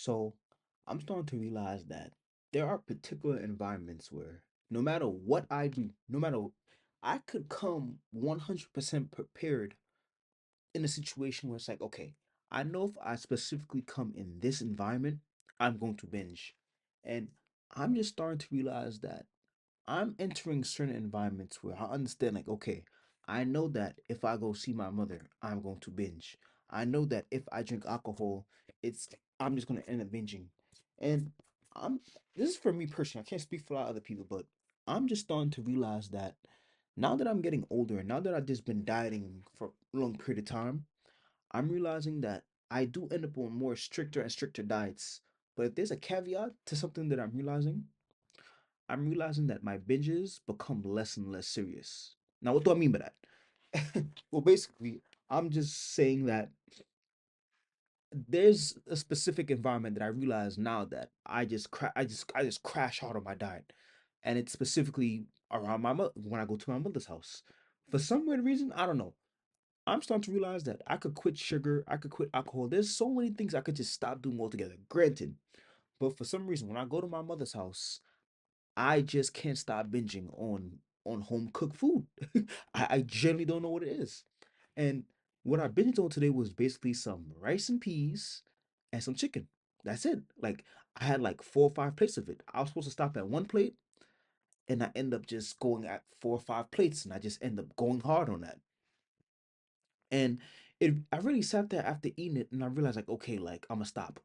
So I'm starting to realize that there are particular environments where no matter what I do, no matter I could come 100% prepared in a situation where it's like, okay, I know if I specifically come in this environment, I'm going to binge. And I'm just starting to realize that I'm entering certain environments where I understand, like, okay, I know that if I go see my mother, I'm going to binge. I know that if I drink alcohol, it's I'm just gonna end up binging. And I'm this is for me personally. I can't speak for a lot of other people, but I'm just starting to realize that now that I'm getting older and now that I've just been dieting for a long period of time, I'm realizing that I do end up on more stricter and stricter diets. But if there's a caveat to something that I'm realizing that my binges become less and less serious. Now, what do I mean by that? Well, basically, I'm just saying that there's a specific environment that I realize now that I just crash hard on my diet, and it's specifically around my mother when I go to my mother's house. For some weird reason, I don't know. I'm starting to realize that I could quit sugar, I could quit alcohol. There's so many things I could just stop doing altogether. Granted, but for some reason, when I go to my mother's house, I just can't stop binging on home cooked food. I generally don't know what it is. And what I binged on today was basically some rice and peas and some chicken. That's it. Like I had like 4 or 5 plates of it. I was supposed to stop at one plate and I end up just going at 4 or 5 plates and I just end up going hard on that. And I really sat there after eating it and I realized like, okay, like I'm gonna stop.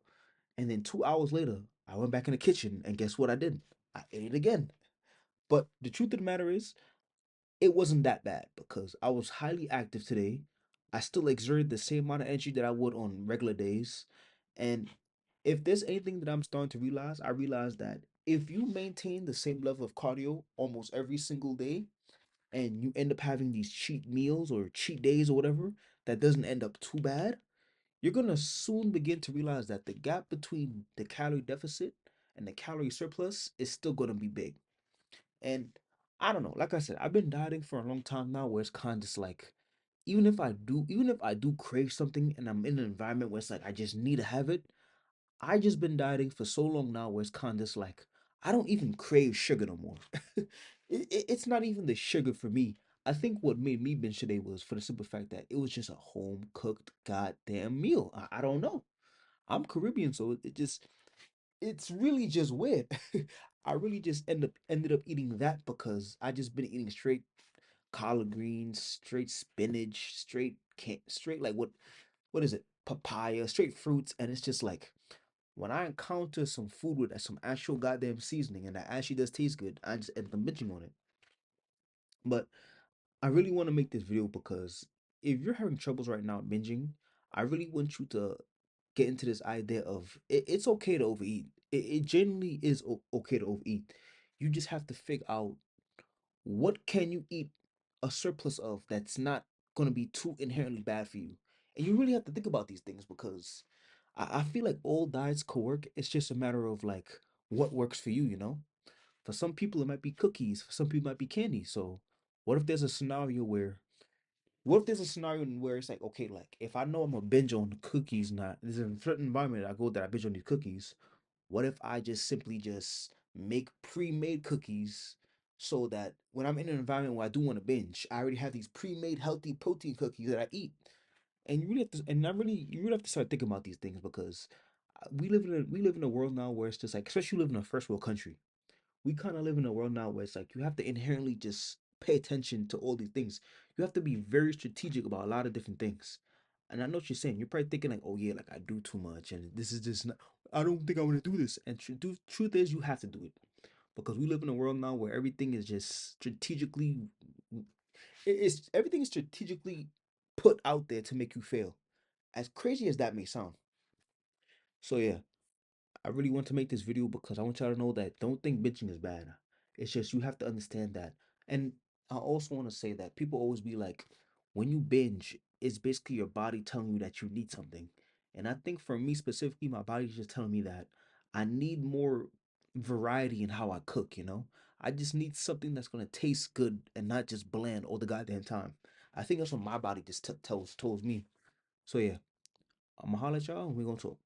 And then 2 hours later, I went back in the kitchen and guess what I did? I ate it again. But the truth of the matter is, it wasn't that bad because I was highly active today. I still exerted the same amount of energy that I would on regular days. And if there's anything that I'm starting to realize, I realize that if you maintain the same level of cardio almost every single day and you end up having these cheat meals or cheat days or whatever, that doesn't end up too bad, you're going to soon begin to realize that the gap between the calorie deficit and the calorie surplus is still going to be big. And I don't know, like I said, I've been dieting for a long time now where it's kind of just like, even if I do crave something and I'm in an environment where it's like I just need to have it, I just been dieting for so long now where it's kind of just like I don't even crave sugar no more. It's not even the sugar for me. I think what made me binge today was for the simple fact that it was just a home cooked goddamn meal. I don't know. I'm Caribbean, so it's really just weird. I really just ended up eating that because I just been eating straight collard greens, straight spinach, straight like what is it? Papaya, straight fruits, and it's just like when I encounter some food with some actual goddamn seasoning and that actually does taste good, I just end up binging on it. But I really want to make this video because if you're having troubles right now binging, I really want you to get into this idea of it's okay to overeat. It genuinely is okay to overeat. You just have to figure out what can you eat a surplus of that's not going to be too inherently bad for you. And you really have to think about these things because I feel like all diets could work. It's just a matter of like what works for you, you know? For some people, it might be cookies. For some people, it might be candy. So, what if there's a scenario where what if there's a scenario where it's like, okay, like if I know I'm a binge on cookies, not there's a certain environment I go that I binge on these cookies. What if I just simply just make pre-made cookies so that when I'm in an environment where I do want to binge, I already have these pre-made healthy protein cookies that I eat. And you really have to, and I really, you really have to start thinking about these things because we live in a world now where it's just like, especially you live in a first world country, we kind of live in a world now where it's like you have to inherently just pay attention to all these things. You have to be very strategic about a lot of different things. And I know what you're saying. You're probably thinking like, "Oh yeah, like I do too much, and this is just not. I don't think I want to do this." And truth is, you have to do it because we live in a world now where everything is just strategically. It's everything is strategically put out there to make you fail. As crazy as that may sound. So yeah, I really want to make this video because I want y'all to know that don't think bitching is bad. It's just you have to understand that. And I also want to say that people always be like, when you binge, it's basically your body telling you that you need something. And I think for me specifically, my body's just telling me that I need more variety in how I cook, you know? I just need something that's gonna taste good and not just bland all the goddamn time. I think that's what my body just tells me. So yeah, I'm gonna holler at y'all and we're gonna talk.